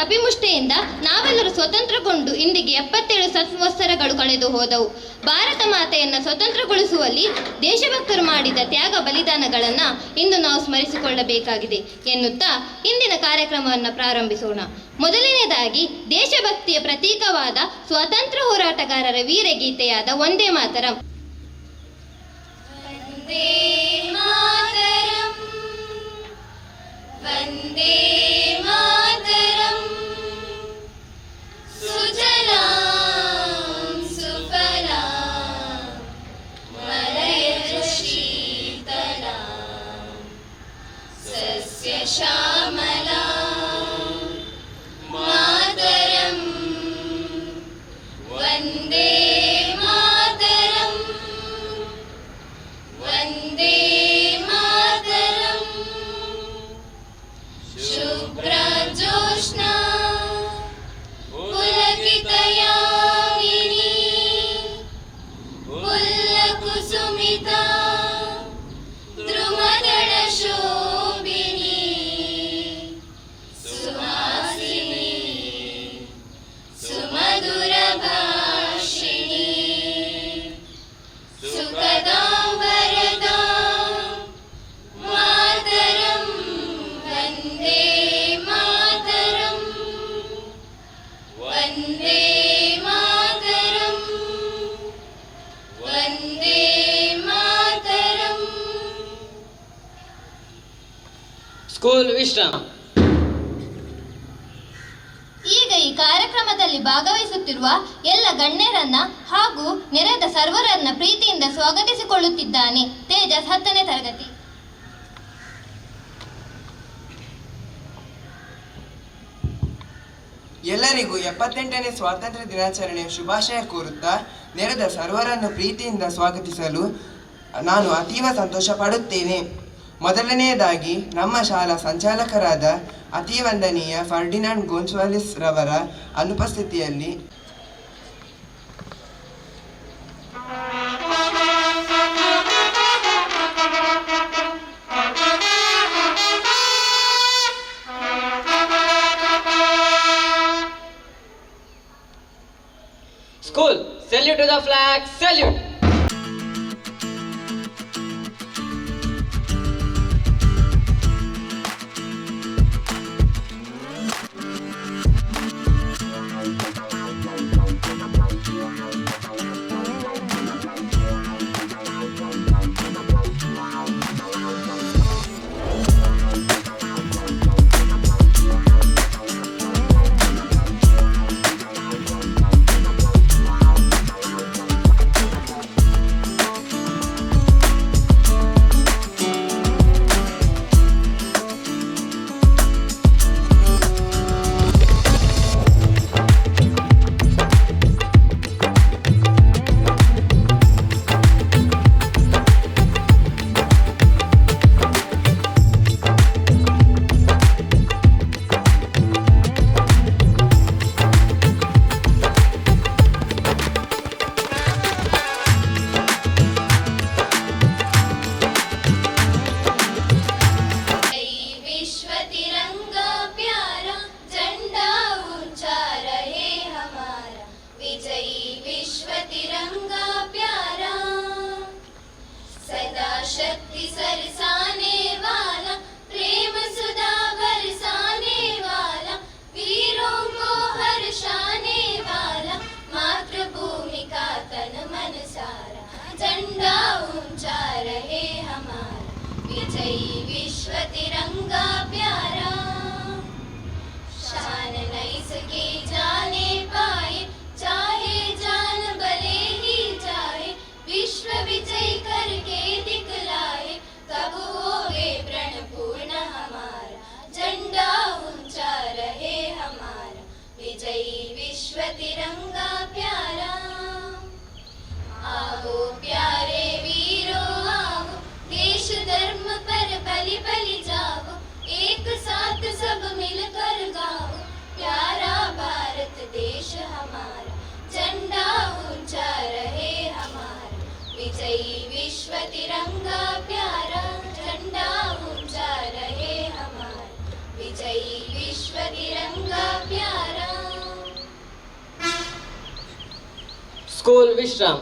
ಕಪಿಮುಷ್ಟಿಯಿಂದ ನಾವೆಲ್ಲರೂ ಸ್ವತಂತ್ರಗೊಂಡು ಇಂದಿಗೆ 77 ಸಂವತ್ಸರಗಳು ಕಳೆದು ಹೋದವು. ಭಾರತ ಮಾತೆಯನ್ನು ಸ್ವತಂತ್ರಗೊಳಿಸುವಲ್ಲಿ ದೇಶಭಕ್ತರು ಮಾಡಿದ ತ್ಯಾಗ ಬಲಿದಾನಗಳನ್ನು ಇಂದು ನಾವು ಸ್ಮರಿಸಿಕೊಳ್ಳಬೇಕಾಗಿದೆ ಎನ್ನುತ್ತಾ ಇಂದಿನ ಕಾರ್ಯಕ್ರಮವನ್ನು ಪ್ರಾರಂಭಿಸೋಣ. ಮೊದಲನೆಯದಾಗಿ ದೇಶಭಕ್ತಿಯ ಪ್ರತೀಕವಾದ ಸ್ವಾತಂತ್ರ್ಯ ಹೋರಾಟಗಾರರ ವೀರಗೀತೆಯಾದ ವಂದೇ ಮಾತರಂ. ವಂದೇ ಮಾತರಂ ಸುಜಲಾಂ ಸುಫಲಾಂ ಮಲಯಜ ಶೀತಲಾಂ ಸಸ್ಯ ಶ್ಯಾಮಲಾಂ ಮಾತರಂ ವಂದೇ ಮಾತರಂ ವಂದೇ ಮಾತರಂ ಶುಭ್ರಜೋಷ್ಣಾ ಪುಲಕಿತಯಾಮಿನಿ ಪುಲ್ಲಕುಸುಮಿತಾ ದ್ರುಮದಳ ಶೋಭಿನಿ ಸುಹಾಸಿನಿ ಸುಮಧುರ ಭಾಷಿಣಿ ಸುಖದಾಂ ವರದಾಂ ಮಾತರಂ ವಂದೇ ಮಾತರಂ ವಂದೇ ಮಾತರಂ ವಂದೇ ಮಾತರಂ. ಸ್ಕೂಲ್ ವಿಶ್ರಾಮ. ಈಗ ಈ ಕಾರ್ಯಕ್ರಮದಲ್ಲಿ ಭಾಗವಹಿಸುತ್ತಿರುವ ಎಲ್ಲ ಗಣ್ಯರನ್ನ ಹಾಗೂ ನೆರೆದ ಸರ್ವರನ್ನ ಪ್ರೀತಿಯಿಂದ ಸ್ವಾಗತಿಸಿಕೊಳ್ಳುತ್ತಿದ್ದಾನೆ ತೇಜಸ್, 10ನೇ ತರಗತಿ. ಎಲ್ಲರಿಗೂ 78ನೇ ಸ್ವಾತಂತ್ರ್ಯ ದಿನಾಚರಣೆಯ ಶುಭಾಶಯ ಕೋರುತ್ತಾ ನೆರೆದ ಸರ್ವರನ್ನು ಪ್ರೀತಿಯಿಂದ ಸ್ವಾಗತಿಸಲು ನಾನು ಅತೀವ ಸಂತೋಷ ಪಡುತ್ತೇನೆ. ಮೊದಲನೆಯದಾಗಿ ನಮ್ಮ ಶಾಲಾ ಸಂಚಾಲಕರಾದ ಅತಿವಂದನೀಯ ಫರ್ಡಿನಾಂಡ್ ಗೋನ್ಸಾಲ್ವಿಸ್ ರವರ ಅನುಪಸ್ಥಿತಿಯಲ್ಲಿ School, salute to the flag, salute. विश्व तिरंगा प्यारा, शान नहीं सके जाने पाए, चाहे जान भले ही जाए, विश्व विजय करके दिखलाए, तब होवे प्रण पूर्ण हमारा, झंडा ऊंचा रहे हमारा, विजयी विश्व तिरंगा प्यारा। आओ प्यारे वीरों आओ, देश धर्म पर बलि बलि जाओ, एक साथ सब मिलकर गाओ, प्यारा भारत देश हमारा, झंडा ऊंचा रहे हमारा, विजयी विश्व तिरंगा प्यारा, झंडा ऊंचा रहे हमारा, विजयी विश्व तिरंगा प्यारा। ಸ್ಕೂಲ್ ವಿಶ್ರಾಮ್.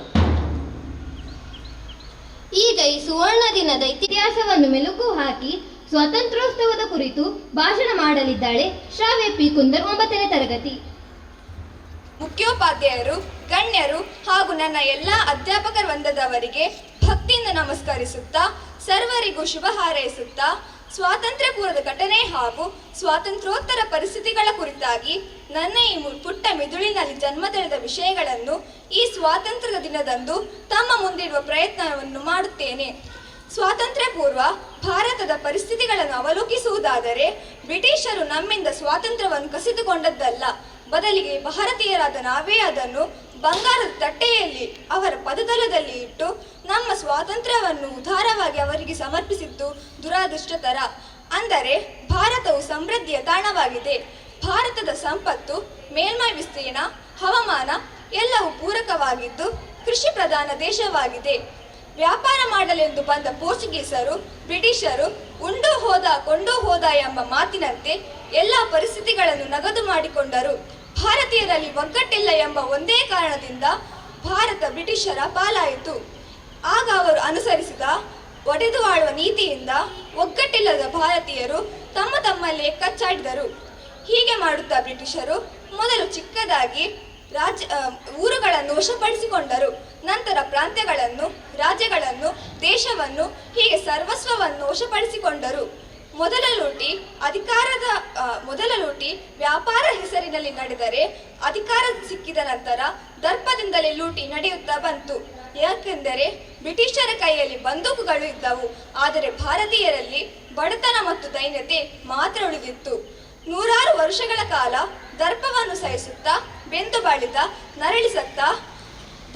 ಈಗ ಈ ಸುವರ್ಣ ದಿನದ ಇತಿಹಾಸವನ್ನು ಮೆಲುಕು ಹಾಕಿ ಸ್ವಾತಂತ್ರ್ಯೋತ್ಸವದ ಕುರಿತು ಭಾಷಣ ಮಾಡಲಿದ್ದಾಳೆ ಶ್ರಾವ್ಯ ಪಿ ಕುಂದರ್, 9ನೇ ತರಗತಿ. ಮುಖ್ಯೋಪಾಧ್ಯಾಯರು, ಗಣ್ಯರು ಹಾಗೂ ನನ್ನ ಎಲ್ಲ ಅಧ್ಯಾಪಕ ವೃಂದದವರಿಗೆ ಭಕ್ತಿಯಿಂದ ನಮಸ್ಕರಿಸುತ್ತಾ, ಸರ್ವರಿಗೂ ಶುಭ ಹಾರೈಸುತ್ತಾ, ಸ್ವಾತಂತ್ರ್ಯ ಪೂರ್ವದ ಘಟನೆ ಹಾಗೂ ಸ್ವಾತಂತ್ರ್ಯೋತ್ತರ ಪರಿಸ್ಥಿತಿಗಳ ಕುರಿತಾಗಿ ನನ್ನ ಈ ಪುಟ್ಟ ಮಿದುಳಿನಲ್ಲಿ ಜನ್ಮ ತಳೆದ ವಿಷಯಗಳನ್ನು ಈ ಸ್ವಾತಂತ್ರ್ಯದ ದಿನದಂದು ತಮ್ಮ ಮುಂದಿಡುವ ಪ್ರಯತ್ನವನ್ನು ಮಾಡುತ್ತೇನೆ. ಸ್ವಾತಂತ್ರ್ಯ ಪೂರ್ವ ಭಾರತದ ಪರಿಸ್ಥಿತಿಗಳನ್ನು ಅವಲೋಕಿಸುವುದಾದರೆ, ಬ್ರಿಟಿಷರು ನಮ್ಮಿಂದ ಸ್ವಾತಂತ್ರ್ಯವನ್ನು ಕಸಿದುಕೊಂಡದ್ದಲ್ಲ, ಬದಲಿಗೆ ಭಾರತೀಯರಾದ ನಾವೇ ಅದನ್ನು ಬಂಗಾರದ ತಟ್ಟೆಯಲ್ಲಿ ಅವರ ಪದತಲದಲ್ಲಿ ಇಟ್ಟು ನಮ್ಮ ಸ್ವಾತಂತ್ರ್ಯವನ್ನು ಉದಾರವಾಗಿ ಅವರಿಗೆ ಸಮರ್ಪಿಸಿದ್ದು ದುರಾದೃಷ್ಟಕರ. ಅಂದರೆ ಭಾರತವು ಸಮೃದ್ಧಿಯ ತಾಣವಾಗಿದೆ. ಭಾರತದ ಸಂಪತ್ತು, ಮೇಲ್ಮೈ ವಿಸ್ತೀರ್ಣ, ಹವಾಮಾನ ಎಲ್ಲವೂ ಪೂರಕವಾಗಿದ್ದು ಕೃಷಿ ಪ್ರಧಾನ ದೇಶವಾಗಿದೆ. ವ್ಯಾಪಾರ ಮಾಡಲೆಂದು ಬಂದ ಪೋರ್ಚುಗೀಸರು, ಬ್ರಿಟಿಷರು ಉಂಡು ಹೋದ ಕೊಂಡು ಹೋದ ಎಂಬ ಮಾತಿನಂತೆ ಎಲ್ಲ ಪರಿಸ್ಥಿತಿಗಳನ್ನು ನಗದು ಮಾಡಿಕೊಂಡರು. ಭಾರತೀಯರಲ್ಲಿ ಒಗ್ಗಟ್ಟಿಲ್ಲ ಎಂಬ ಒಂದೇ ಕಾರಣದಿಂದ ಭಾರತ ಬ್ರಿಟಿಷರ ಪಾಲಾಯಿತು. ಆಗ ಅವರು ಅನುಸರಿಸಿದ ಒಡೆದು ಆಳುವ ನೀತಿಯಿಂದ ಒಗ್ಗಟ್ಟಿಲ್ಲದ ಭಾರತೀಯರು ತಮ್ಮ ತಮ್ಮಲ್ಲೇ ಕಚ್ಚಾಡಿದರು. ಹೀಗೆ ಮಾಡುತ್ತಾ ಬ್ರಿಟಿಷರು ಮೊದಲು ಚಿಕ್ಕದಾಗಿ ಊರುಗಳನ್ನು ವಶಪಡಿಸಿಕೊಂಡರು. ನಂತರ ಪ್ರಾಂತ್ಯಗಳನ್ನು, ರಾಜ್ಯಗಳನ್ನು, ದೇಶವನ್ನು, ಹೀಗೆ ಸರ್ವಸ್ವವನ್ನು ವಶಪಡಿಸಿಕೊಂಡರು. ಮೊದಲ ಲೂಟಿ ವ್ಯಾಪಾರ ಹೆಸರಿನಲ್ಲಿ ನಡೆದರೆ, ಅಧಿಕಾರ ಸಿಕ್ಕಿದ ನಂತರ ದರ್ಪದಿಂದಲೇ ಲೂಟಿ ನಡೆಯುತ್ತಾ ಬಂತು. ಯಾಕೆಂದರೆ ಬ್ರಿಟಿಷರ ಕೈಯಲ್ಲಿ ಬಂದೂಕುಗಳು ಇದ್ದವು, ಆದರೆ ಭಾರತೀಯರಲ್ಲಿ ಬಡತನ ಮತ್ತು ದೈನ್ಯತೆ ಮಾತ್ರ ಉಳಿದಿತ್ತು. ನೂರಾರು ವರ್ಷಗಳ ಕಾಲ ದರ್ಪವನ್ನು ಸಹಿಸುತ್ತಾ, ಬೆಂದು ಬಾಳಿದ ನರಳಿಸುತ್ತಾ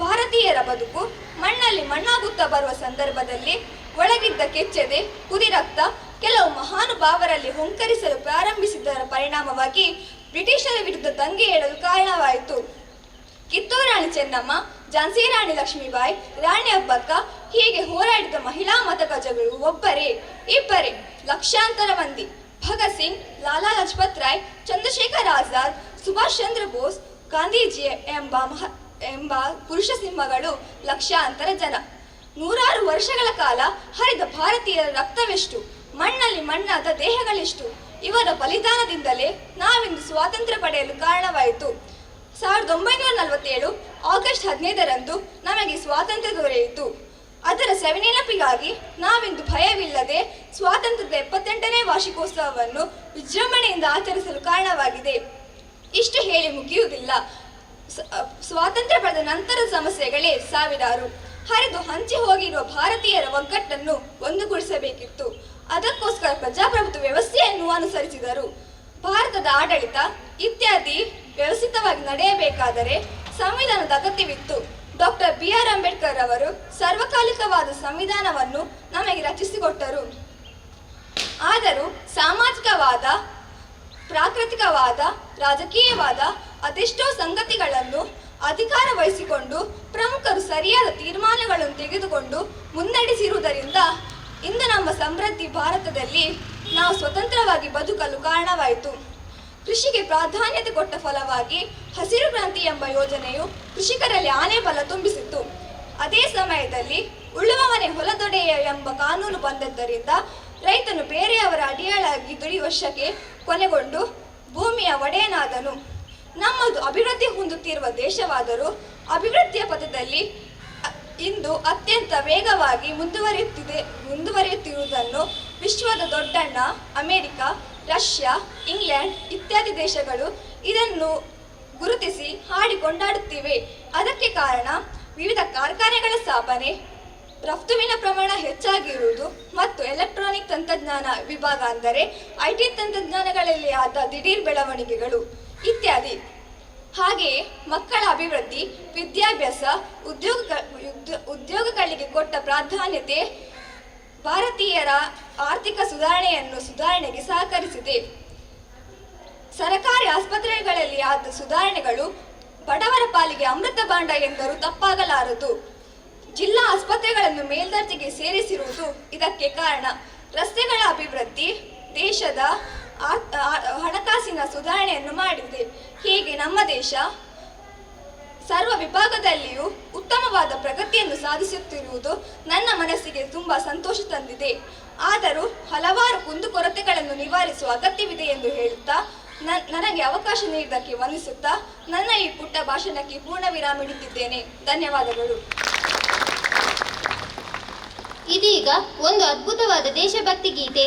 ಭಾರತೀಯರ ಬದುಕು ಮಣ್ಣಲ್ಲಿ ಮಣ್ಣಾಗುತ್ತಾ ಬರುವ ಸಂದರ್ಭದಲ್ಲಿ ಒಳಗಿದ್ದ ಕೆಚ್ಚೆದೆ, ಕುದಿರಕ್ತ ಕೆಲವು ಮಹಾನುಭಾವರಲ್ಲಿ ಹುಂಕರಿಸಲು ಪ್ರಾರಂಭಿಸಿದ್ದರ ಪರಿಣಾಮವಾಗಿ ಬ್ರಿಟಿಷರ ವಿರುದ್ಧ ದಂಗೆ ಏಳಲು ಕಾರಣವಾಯಿತು. ಕಿತ್ತೂರು ರಾಣಿ ಚೆನ್ನಮ್ಮ, ಝಾನ್ಸಿ ರಾಣಿ ಲಕ್ಷ್ಮೀಬಾಯಿ, ರಾಣಿ ಅಬ್ಬಕ್ಕ ಹೀಗೆ ಹೋರಾಡಿದ ಮಹಿಳಾ ಮತಗಜಗಳು ಒಬ್ಬರೇ, ಇಬ್ಬರೇ, ಲಕ್ಷಾಂತರ ಮಂದಿ. ಭಗತ್ ಸಿಂಗ್, ಲಾಲಾ ಲಜಪತ್ ರಾಯ್, ಚಂದ್ರಶೇಖರ್ ಆಜಾದ್, ಸುಭಾಷ್ ಚಂದ್ರ ಬೋಸ್, ಗಾಂಧೀಜಿ ಎಂಬ ಪುರುಷ ಸಿಂಹಗಳು, ಲಕ್ಷಾಂತರ ಜನ. ನೂರಾರು ವರ್ಷಗಳ ಕಾಲ ಹರಿದ ಭಾರತೀಯರ ರಕ್ತವೆಷ್ಟು, ಮಣ್ಣಲ್ಲಿ ಮಣ್ಣಾದ ದೇಹಗಳೆಷ್ಟು. ಇವರ ಬಲಿದಾನದಿಂದಲೇ ನಾವಿಂದು ಸ್ವಾತಂತ್ರ್ಯ ಪಡೆಯಲು ಕಾರಣವಾಯಿತು. 1947 ಆಗಸ್ಟ್ 15ರಂದು ನಮಗೆ ಸ್ವಾತಂತ್ರ್ಯ ದೊರೆಯಿತು. ಅದರ ಸವಿನೆನಪಿಗಾಗಿ ನಾವಿಂದು ಭಯವಿಲ್ಲದೆ ಸ್ವಾತಂತ್ರ್ಯದ 78ನೇ ವಾರ್ಷಿಕೋತ್ಸವವನ್ನು ವಿಜೃಂಭಣೆಯಿಂದ ಆಚರಿಸಲು ಕಾರಣವಾಗಿದೆ. ಇಷ್ಟು ಹೇಳಿ ಮುಗಿಯುವುದಿಲ್ಲ. ಸ್ವಾತಂತ್ರ್ಯ ಪಡೆದ ನಂತರದ ಸಮಸ್ಯೆಗಳೇ ಸಾವಿರಾರು. ಹರಿದು ಹಂಚಿ ಹೋಗಿರುವ ಭಾರತೀಯರ ಒಗ್ಗಟ್ಟನ್ನು ಒಂದುಗೂಡಿಸಬೇಕಿತ್ತು. ಅದಕ್ಕೋಸ್ಕರ ಪ್ರಜಾಪ್ರಭುತ್ವ ವ್ಯವಸ್ಥೆಯನ್ನು ಅನುಸರಿಸಿದರು. ಭಾರತದ ಆಡಳಿತ ಇತ್ಯಾದಿ ವ್ಯವಸ್ಥಿತವಾಗಿ ನಡೆಯಬೇಕಾದರೆ ಸಂವಿಧಾನದ ಅಗತ್ಯವಿತ್ತು. ಡಾಕ್ಟರ್ BR ಅಂಬೇಡ್ಕರ್ ಅವರು ಸಾರ್ವಕಾಲಿಕವಾದ ಸಂವಿಧಾನವನ್ನು ನಮಗೆ ರಚಿಸಿಕೊಟ್ಟರು. ಆದರೂ ಸಾಮಾಜಿಕವಾದ, ಪ್ರಾಕೃತಿಕವಾದ, ರಾಜಕೀಯವಾದ ಅದೆಷ್ಟೋ ಸಂಗತಿಗಳನ್ನು ಅಧಿಕಾರ ವಹಿಸಿಕೊಂಡು ಪ್ರಮುಖರು ಸರಿಯಾದ ತೀರ್ಮಾನಗಳನ್ನು ತೆಗೆದುಕೊಂಡು ಮುನ್ನಡೆಸಿರುವುದರಿಂದ ಇಂದು ನಮ್ಮ ಸಮೃದ್ಧಿ ಭಾರತದಲ್ಲಿ ನಾವು ಸ್ವತಂತ್ರವಾಗಿ ಬದುಕಲು ಕಾರಣವಾಯಿತು. ಕೃಷಿಗೆ ಪ್ರಾಧಾನ್ಯತೆ ಕೊಟ್ಟ ಫಲವಾಗಿ ಹಸಿರು ಕ್ರಾಂತಿ ಎಂಬ ಯೋಜನೆಯು ಕೃಷಿಕರಲ್ಲಿ ಆನೆ ಬಲ ತುಂಬಿಸಿತು. ಅದೇ ಸಮಯದಲ್ಲಿ ಉಳುವವನೇ ಹೊಲದೊಡೆಯ ಎಂಬ ಕಾನೂನು ಬಂದದ್ದರಿಂದ ರೈತನು ಬೇರೆಯವರ ಅಡಿಯಾಳಾಗಿ ದುಡಿಯುವಷ್ಟಕ್ಕೆ ಕೊನೆಗೊಂಡು ಭೂಮಿಯ ಒಡೆಯನಾದನು. ನಮ್ಮದು ಅಭಿವೃದ್ಧಿ ಹೊಂದುತ್ತಿರುವ ದೇಶವಾದರೂ ಅಭಿವೃದ್ಧಿಯ ಪಥದಲ್ಲಿ ಇಂದು ಅತ್ಯಂತ ವೇಗವಾಗಿ ಮುಂದುವರಿಯುತ್ತಿರುವುದನ್ನು ವಿಶ್ವದ ದೊಡ್ಡಣ್ಣ ಅಮೆರಿಕ, ರಷ್ಯಾ, ಇಂಗ್ಲೆಂಡ್ ಇತ್ಯಾದಿ ದೇಶಗಳು ಇದನ್ನು ಗುರುತಿಸಿ ಹಾಡಿ ಕೊಂಡಾಡುತ್ತಿವೆ. ಅದಕ್ಕೆ ಕಾರಣ ವಿವಿಧ ಕಾರ್ಖಾನೆಗಳ ಸ್ಥಾಪನೆ, ರಫ್ತುವಿನ ಪ್ರಮಾಣ ಹೆಚ್ಚಾಗಿರುವುದು ಮತ್ತು ಎಲೆಕ್ಟ್ರಾನಿಕ್ ತಂತ್ರಜ್ಞಾನ ವಿಭಾಗ ಅಂದರೆ IT ತಂತ್ರಜ್ಞಾನಗಳಲ್ಲಿ ಆದ ದಿಢೀರ್ ಬೆಳವಣಿಗೆಗಳು ಇತ್ಯಾದಿ. ಹಾಗೆಯೇ ಮಕ್ಕಳ ಅಭಿವೃದ್ಧಿ, ವಿದ್ಯಾಭ್ಯಾಸ, ಉದ್ಯೋಗಗಳಿಗೆ ಕೊಟ್ಟ ಪ್ರಾಧಾನ್ಯತೆ ಭಾರತೀಯರ ಆರ್ಥಿಕ ಸುಧಾರಣೆಗೆ ಸಹಕರಿಸಿದೆ. ಸರಕಾರಿ ಆಸ್ಪತ್ರೆಗಳಲ್ಲಿ ಆದ ಸುಧಾರಣೆಗಳು ಬಡವರ ಪಾಲಿಗೆ ಅಮೃತ ಭಾಂಡ ಎಂದರೂ ತಪ್ಪಾಗಲಾರದು. ಜಿಲ್ಲಾ ಆಸ್ಪತ್ರೆಗಳನ್ನು ಮೇಲ್ದರ್ಜೆಗೆ ಸೇರಿಸಿರುವುದು ಇದಕ್ಕೆ ಕಾರಣ. ರಸ್ತೆಗಳ ಅಭಿವೃದ್ಧಿ ದೇಶದ ಹಣಕಾಸಿನ ಸುಧಾರಣೆಯನ್ನು ಮಾಡಿದೆ. ಹೀಗೆ ನಮ್ಮ ದೇಶ ಸರ್ವ ವಿಭಾಗದಲ್ಲಿಯೂ ಉತ್ತಮವಾದ ಪ್ರಗತಿಯನ್ನು ಸಾಧಿಸುತ್ತಿರುವುದು ನನ್ನ ಮನಸ್ಸಿಗೆ ತುಂಬಾ ಸಂತೋಷ ತಂದಿದೆ. ಆದರೂ ಹಲವಾರು ಕುಂದುಕೊರತೆಗಳನ್ನು ನಿವಾರಿಸುವ ಅಗತ್ಯವಿದೆ ಎಂದು ಹೇಳುತ್ತಾ ನನಗೆ ಅವಕಾಶ ನೀಡಿದ್ದಕ್ಕೆ ವಂದಿಸುತ್ತಾ ನನ್ನ ಈ ಪುಟ್ಟ ಭಾಷಣಕ್ಕೆ ಪೂರ್ಣ ವಿರಾಮ ಇಡುತ್ತಿದ್ದೇನೆ. ಧನ್ಯವಾದಗಳು. ಇದೀಗ ಒಂದು ಅದ್ಭುತವಾದ ದೇಶಭಕ್ತಿ ಗೀತೆ.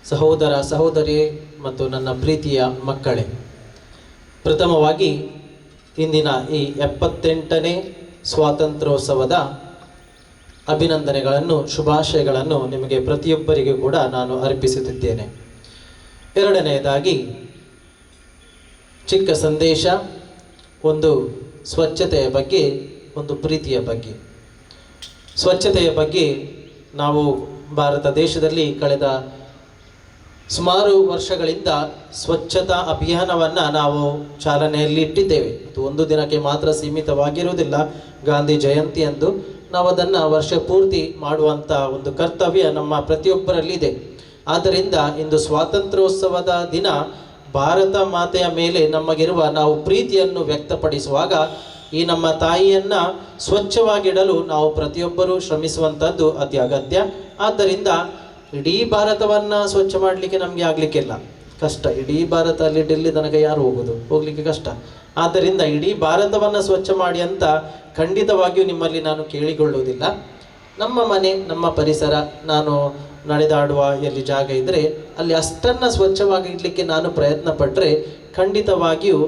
ಸಹೋದರ ಸಹೋದರಿ ಮತ್ತು ನನ್ನ ಪ್ರೀತಿಯ ಮಕ್ಕಳೇ, ಪ್ರಥಮವಾಗಿ ಇಂದಿನ ಈ 78ನೇ ಸ್ವಾತಂತ್ರ್ಯೋತ್ಸವದ ಅಭಿನಂದನೆಗಳನ್ನು, ಶುಭಾಶಯಗಳನ್ನು ನಿಮಗೆ ಪ್ರತಿಯೊಬ್ಬರಿಗೂ ಕೂಡ ನಾನು ಅರ್ಪಿಸುತ್ತಿದ್ದೇನೆ. ಎರಡನೆಯದಾಗಿ ಚಿಕ್ಕ ಸಂದೇಶ, ಒಂದು ಸ್ವಚ್ಛತೆಯ ಬಗ್ಗೆ, ಒಂದು ಪ್ರೀತಿಯ ಬಗ್ಗೆ. ಸ್ವಚ್ಛತೆಯ ಬಗ್ಗೆ ನಾವು ಭಾರತ ದೇಶದಲ್ಲಿ ಕಳೆದ ಸುಮಾರು ವರ್ಷಗಳಿಂದ ಸ್ವಚ್ಛತಾ ಅಭಿಯಾನವನ್ನು ನಾವು ಚಾಲನೆಯಲ್ಲಿ ಇಟ್ಟಿದ್ದೇವೆ. ಅದು ಒಂದು ದಿನಕ್ಕೆ ಮಾತ್ರ ಸೀಮಿತವಾಗಿರುವುದಿಲ್ಲ. ಗಾಂಧಿ ಜಯಂತಿಯಂದು ನಾವು ಅದನ್ನು ವರ್ಷ ಪೂರ್ತಿ ಮಾಡುವಂಥ ಒಂದು ಕರ್ತವ್ಯ ನಮ್ಮ ಪ್ರತಿಯೊಬ್ಬರಲ್ಲಿದೆ. ಆದ್ದರಿಂದ ಇಂದು ಸ್ವಾತಂತ್ರ್ಯೋತ್ಸವದ ದಿನ ಭಾರತ ಮಾತೆಯ ಮೇಲೆ ನಮಗಿರುವ ನಾವು ಪ್ರೀತಿಯನ್ನು ವ್ಯಕ್ತಪಡಿಸುವಾಗ ಈ ನಮ್ಮ ತಾಯಿಯನ್ನು ಸ್ವಚ್ಛವಾಗಿಡಲು ನಾವು ಪ್ರತಿಯೊಬ್ಬರೂ ಶ್ರಮಿಸುವಂಥದ್ದು ಅತಿ ಅಗತ್ಯ. ಆದ್ದರಿಂದ ಇಡೀ ಭಾರತವನ್ನು ಸ್ವಚ್ಛ ಮಾಡಲಿಕ್ಕೆ ನಮಗೆ ಆಗಲಿಕ್ಕಿಲ್ಲ, ಕಷ್ಟ. ಇಡೀ ಭಾರತ ಅಲ್ಲಿ ಡೆಲ್ಲಿ ತನಕ ಯಾರು ಹೋಗಲಿಕ್ಕೆ ಕಷ್ಟ. ಆದ್ದರಿಂದ ಇಡೀ ಭಾರತವನ್ನು ಸ್ವಚ್ಛ ಮಾಡಿ ಅಂತ ಖಂಡಿತವಾಗಿಯೂ ನಿಮ್ಮಲ್ಲಿ ನಾನು ಕೇಳಿಕೊಳ್ಳುವುದಿಲ್ಲ. ನಮ್ಮ ಮನೆ, ನಮ್ಮ ಪರಿಸರ, ನಾನು ನಡೆದಾಡುವ ಎಲ್ಲಿ ಜಾಗ ಇದ್ದರೆ ಅಲ್ಲಿ ಅಷ್ಟನ್ನು ಸ್ವಚ್ಛವಾಗಿ ಇಡಲಿಕ್ಕೆ ನಾನು ಪ್ರಯತ್ನ ಪಟ್ಟರೆ ಖಂಡಿತವಾಗಿಯೂ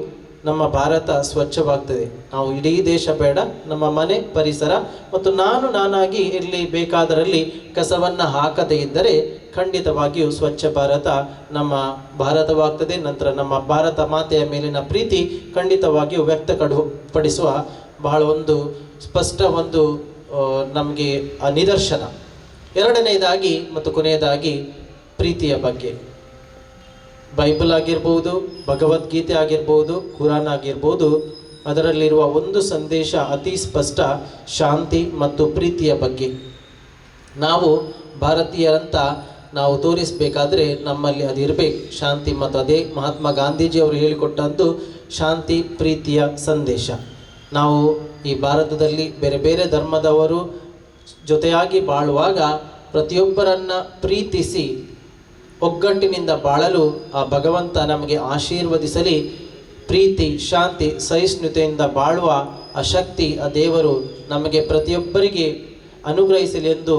ನಮ್ಮ ಭಾರತ ಸ್ವಚ್ಛವಾಗ್ತದೆ. ನಾವು ಇಡೀ ದೇಶ ಬೇಡ, ನಮ್ಮ ಮನೆ, ಪರಿಸರ ಮತ್ತು ನಾನಾಗಿ ಎಲ್ಲಿ ಬೇಕಾದರಲ್ಲಿ ಕಸವನ್ನು ಹಾಕದೇ ಇದ್ದರೆ ಖಂಡಿತವಾಗಿಯೂ ಸ್ವಚ್ಛ ಭಾರತ ನಮ್ಮ ಭಾರತವಾಗ್ತದೆ. ನಂತರ ನಮ್ಮ ಭಾರತ ಮಾತೆಯ ಮೇಲಿನ ಪ್ರೀತಿ ಖಂಡಿತವಾಗಿಯೂ ವ್ಯಕ್ತಪಡಿಸುವ ಬಹಳ ಒಂದು ಸ್ಪಷ್ಟ ಒಂದು ನಮಗೆ ನಿದರ್ಶನ. ಎರಡನೆಯದಾಗಿ ಮತ್ತು ಕೊನೆಯದಾಗಿ ಪ್ರೀತಿಯ ಬಗ್ಗೆ. ಬೈಬಲ್ ಆಗಿರ್ಬೋದು, ಭಗವದ್ಗೀತೆ ಆಗಿರ್ಬೋದು, ಕುರಾನ್ ಆಗಿರ್ಬೋದು, ಅದರಲ್ಲಿರುವ ಒಂದು ಸಂದೇಶ ಅತಿ ಸ್ಪಷ್ಟ, ಶಾಂತಿ ಮತ್ತು ಪ್ರೀತಿಯ ಬಗ್ಗೆ. ನಾವು ಭಾರತೀಯರಂತ ನಾವು ತೋರಿಸಬೇಕಾದ್ರೆ ನಮ್ಮಲ್ಲಿ ಅದಿರಬೇಕು, ಶಾಂತಿ. ಮತ್ತು ಅದೇ ಮಹಾತ್ಮ ಗಾಂಧೀಜಿಯವರು ಹೇಳಿಕೊಟ್ಟಂದು ಶಾಂತಿ ಪ್ರೀತಿಯ ಸಂದೇಶ. ನಾವು ಈ ಭಾರತದಲ್ಲಿ ಬೇರೆ ಬೇರೆ ಧರ್ಮದವರು ಜೊತೆಯಾಗಿ ಬಾಳುವಾಗ ಪ್ರತಿಯೊಬ್ಬರನ್ನು ಪ್ರೀತಿಸಿ ಒಗ್ಗಟ್ಟಿನಿಂದ ಬಾಳಲು ಆ ಭಗವಂತ ನಮಗೆ ಆಶೀರ್ವದಿಸಲಿ. ಪ್ರೀತಿ, ಶಾಂತಿ, ಸಹಿಷ್ಣುತೆಯಿಂದ ಬಾಳುವ ಆ ಶಕ್ತಿ, ಆ ದೇವರು ನಮಗೆ ಪ್ರತಿಯೊಬ್ಬರಿಗೆ ಅನುಗ್ರಹಿಸಲಿ ಎಂದು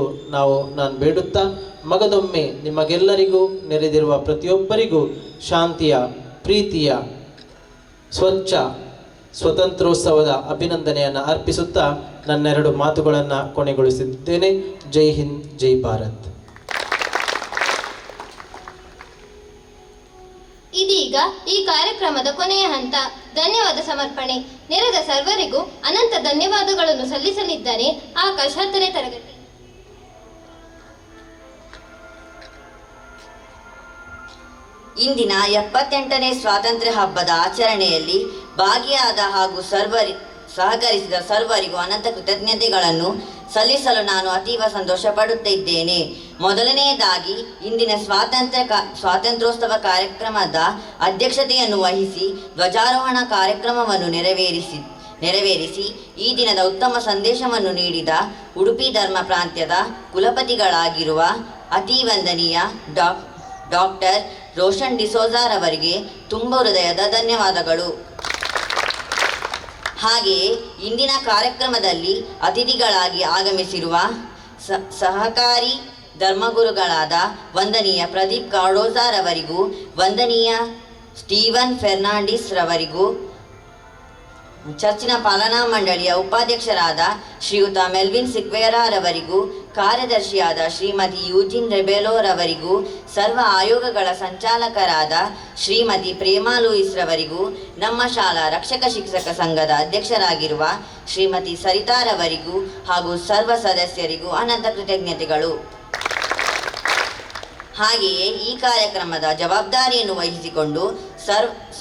ನಾನು ಬೇಡುತ್ತಾ, ಮಗದೊಮ್ಮೆ ನಿಮಗೆಲ್ಲರಿಗೂ ನೆರೆದಿರುವ ಪ್ರತಿಯೊಬ್ಬರಿಗೂ ಶಾಂತಿಯ, ಪ್ರೀತಿಯ, ಸ್ವಚ್ಛ ಸ್ವತಂತ್ರೋತ್ಸವದ ಅಭಿನಂದನೆಯನ್ನು ಅರ್ಪಿಸುತ್ತಾ ನನ್ನೆರಡು ಮಾತುಗಳನ್ನು ಕೊನೆಗೊಳಿಸಿದ್ದೇನೆ. ಜೈ ಹಿಂದ್, ಜೈ ಭಾರತ್. ಇದೀಗ ಈ ಕಾರ್ಯಕ್ರಮದ ಕೊನೆಯ ಹಂತ, ಧನ್ಯವಾದ ಸಮರ್ಪಣೆ. ನೆರೆದ ಸರ್ವರಿಗೂ ಅನಂತ ಧನ್ಯವಾದಗಳನ್ನು ಸಲ್ಲಿಸಲಿದ್ದಾರೆ ಆಕಾಶ್ 10ನೇ ತರಗತಿ. ಇಂದಿನ 78ನೇ ಸ್ವಾತಂತ್ರ್ಯ ಹಬ್ಬದ ಆಚರಣೆಯಲ್ಲಿ ಭಾಗಿಯಾದ ಹಾಗೂ ಸಹಕರಿಸಿದ ಸರ್ವರಿಗೂ ಅನಂತ ಕೃತಜ್ಞತೆಗಳನ್ನು ಸಲ್ಲಿಸಲು ನಾನು ಅತೀವ ಸಂತೋಷ ಪಡುತ್ತಿದ್ದೇನೆ. ಮೊದಲನೆಯದಾಗಿ ಇಂದಿನ ಸ್ವಾತಂತ್ರ್ಯೋತ್ಸವ ಕಾರ್ಯಕ್ರಮದ ಅಧ್ಯಕ್ಷತೆಯನ್ನು ವಹಿಸಿ ಧ್ವಜಾರೋಹಣ ಕಾರ್ಯಕ್ರಮವನ್ನು ನೆರವೇರಿಸಿ ಈ ದಿನದ ಉತ್ತಮ ಸಂದೇಶವನ್ನು ನೀಡಿದ ಉಡುಪಿ ಧರ್ಮ ಪ್ರಾಂತ್ಯದ ಕುಲಪತಿಗಳಾಗಿರುವ ಅತಿವಂದನೀಯ ಡಾಕ್ಟರ್ ರೋಷನ್ ಡಿಸೋಜಾರವರಿಗೆ ತುಂಬ ಹೃದಯದ ಧನ್ಯವಾದಗಳು. ಹಾಗೆಯೇ ಇಂದಿನ ಕಾರ್ಯಕ್ರಮದಲ್ಲಿ ಅತಿಥಿಗಳಾಗಿ ಆಗಮಿಸಿರುವ ಸಹಕಾರಿ ಧರ್ಮಗುರುಗಳಾದ ವಂದನೀಯ ಪ್ರದೀಪ್ ಕಾಡೋಜಾರವರಿಗೂ, ವಂದನೀಯ ಸ್ಟೀವನ್ ಫೆರ್ನಾಂಡಿಸ್ ರವರಿಗೂ, ಚರ್ಚಿನ ಪಾಲನಾ ಮಂಡಳಿಯ ಉಪಾಧ್ಯಕ್ಷರಾದ ಶ್ರೀಯುತ ಮೆಲ್ವಿನ್ ಸಿಕ್ವೇರಾರವರಿಗೂ, ಕಾರ್ಯದರ್ಶಿಯಾದ ಶ್ರೀಮತಿ ಯೂಜಿನ್ ರೆಬೆಲೋರವರಿಗೂ, ಸರ್ವ ಆಯೋಗಗಳ ಸಂಚಾಲಕರಾದ ಶ್ರೀಮತಿ ಪ್ರೇಮಾ ಲೂಯಿಸ್ ರವರಿಗೂ, ನಮ್ಮ ಶಾಲಾ ರಕ್ಷಕ ಶಿಕ್ಷಕ ಸಂಘದ ಅಧ್ಯಕ್ಷರಾಗಿರುವ ಶ್ರೀಮತಿ ಸರಿತಾರವರಿಗೂ ಹಾಗೂ ಸರ್ವ ಸದಸ್ಯರಿಗೂ ಅನಂತ ಕೃತಜ್ಞತೆಗಳು. ಹಾಗೆಯೇ ಈ ಕಾರ್ಯಕ್ರಮದ ಜವಾಬ್ದಾರಿಯನ್ನು ವಹಿಸಿಕೊಂಡು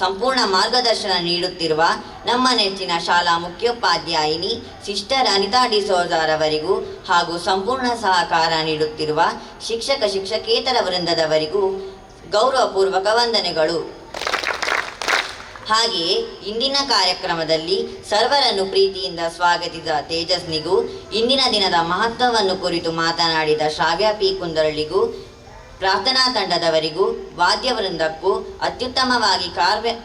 ಸಂಪೂರ್ಣ ಮಾರ್ಗದರ್ಶನ ನೀಡುತ್ತಿರುವ ನಮ್ಮ ನೆಚ್ಚಿನ ಶಾಲಾ ಮುಖ್ಯೋಪಾಧ್ಯಾಯಿನಿ ಸಿಸ್ಟರ್ ಅನಿತಾ ಡಿಸೋಜಾರವರಿಗೂ ಹಾಗೂ ಸಂಪೂರ್ಣ ಸಹಕಾರ ನೀಡುತ್ತಿರುವ ಶಿಕ್ಷಕೇತರ ವೃಂದದವರಿಗೂ ಗೌರವಪೂರ್ವಕ ವಂದನೆಗಳು. ಹಾಗೆಯೇ ಇಂದಿನ ಕಾರ್ಯಕ್ರಮದಲ್ಲಿ ಸರ್ವರನ್ನು ಪ್ರೀತಿಯಿಂದ ಸ್ವಾಗತಿಸಿದ ತೇಜಸ್ನಿಗೂ, ಇಂದಿನ ದಿನದ ಮಹತ್ವವನ್ನು ಕುರಿತು ಮಾತನಾಡಿದ ಶ್ರಾವ್ಯ ಪಿ ಕುಂದರಳಿಗೂ, ಪ್ರಾರ್ಥನಾ ತಂಡದವರಿಗೂ, ವಾದ್ಯವೃಂದಕ್ಕೂ, ಅತ್ಯುತ್ತಮವಾಗಿ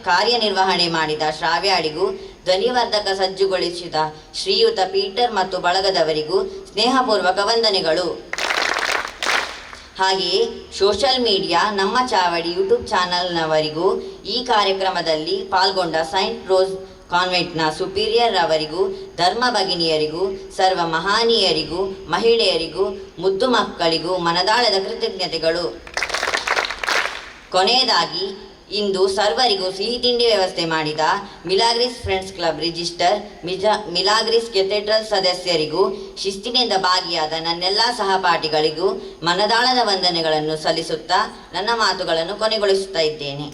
ಕಾರ್ಯನಿರ್ವಹಣೆ ಮಾಡಿದ ಶ್ರಾವ್ಯಾಳಿಗೂ, ಧ್ವನಿವರ್ಧಕ ಸಜ್ಜುಗೊಳಿಸಿದ ಶ್ರೀಯುತ ಪೀಟರ್ ಮತ್ತು ಬಳಗದವರಿಗೂ ಸ್ನೇಹಪೂರ್ವಕ ವಂದನೆಗಳು. ಹಾಗೆಯೇ ಸೋಷಲ್ ಮೀಡಿಯಾ ನಮ್ಮ ಚಾವಡಿ ಯೂಟ್ಯೂಬ್ ಚಾನಲ್ನವರಿಗೂ, ಈ ಕಾರ್ಯಕ್ರಮದಲ್ಲಿ ಪಾಲ್ಗೊಂಡ ಸೈಂಟ್ ರೋಸ್ ಕಾನ್ವೆಂಟ್ನ ಸುಪೀರಿಯರ್ ಅವರಿಗೂ, ಧರ್ಮ ಭಗಿನಿಯರಿಗೂ, ಸರ್ವ ಮಹಾನೀಯರಿಗೂ, ಮಹಿಳೆಯರಿಗೂ, ಮುದ್ದು ಮಕ್ಕಳಿಗೂ ಮನದಾಳದ ಕೃತಜ್ಞತೆಗಳು. ಕೊನೆಯದಾಗಿ ಇಂದು ಸರ್ವರಿಗೂ ಸಿಹಿ ತಿಂಡಿ ವ್ಯವಸ್ಥೆ ಮಾಡಿದ Milagres friends club register Milagres cathedral ಸದಸ್ಯರಿಗೂ ಶಿಸ್ತಿನಿಂದ ಭಾಗಿಯಾದ ನನ್ನೆಲ್ಲ ಸಹಪಾಠಿಗಳಿಗೂ ಮನದಾಳದ ವಂದನೆಗಳನ್ನು ಸಲ್ಲಿಸುತ್ತಾ ನನ್ನ ಮಾತುಗಳನ್ನು ಕೊನೆಗೊಳಿಸುತ್ತಾ ಇದ್ದೇನೆ.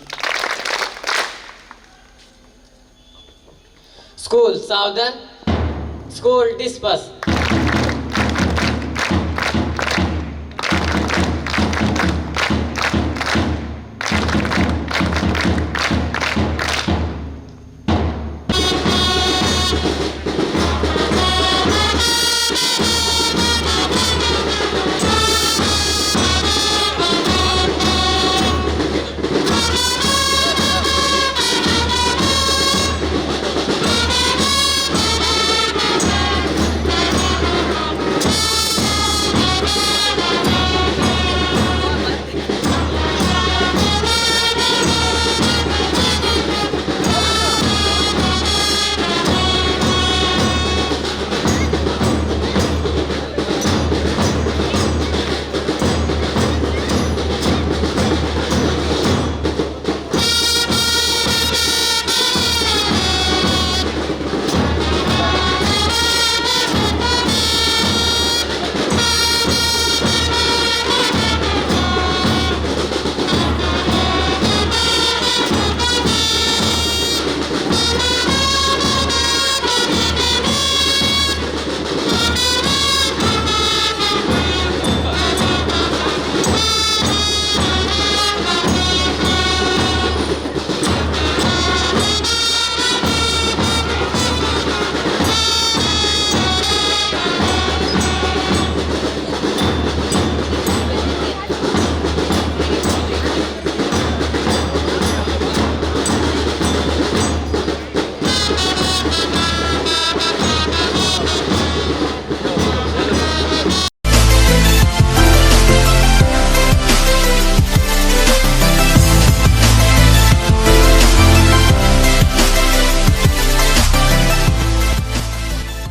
School Southern, School Disperse.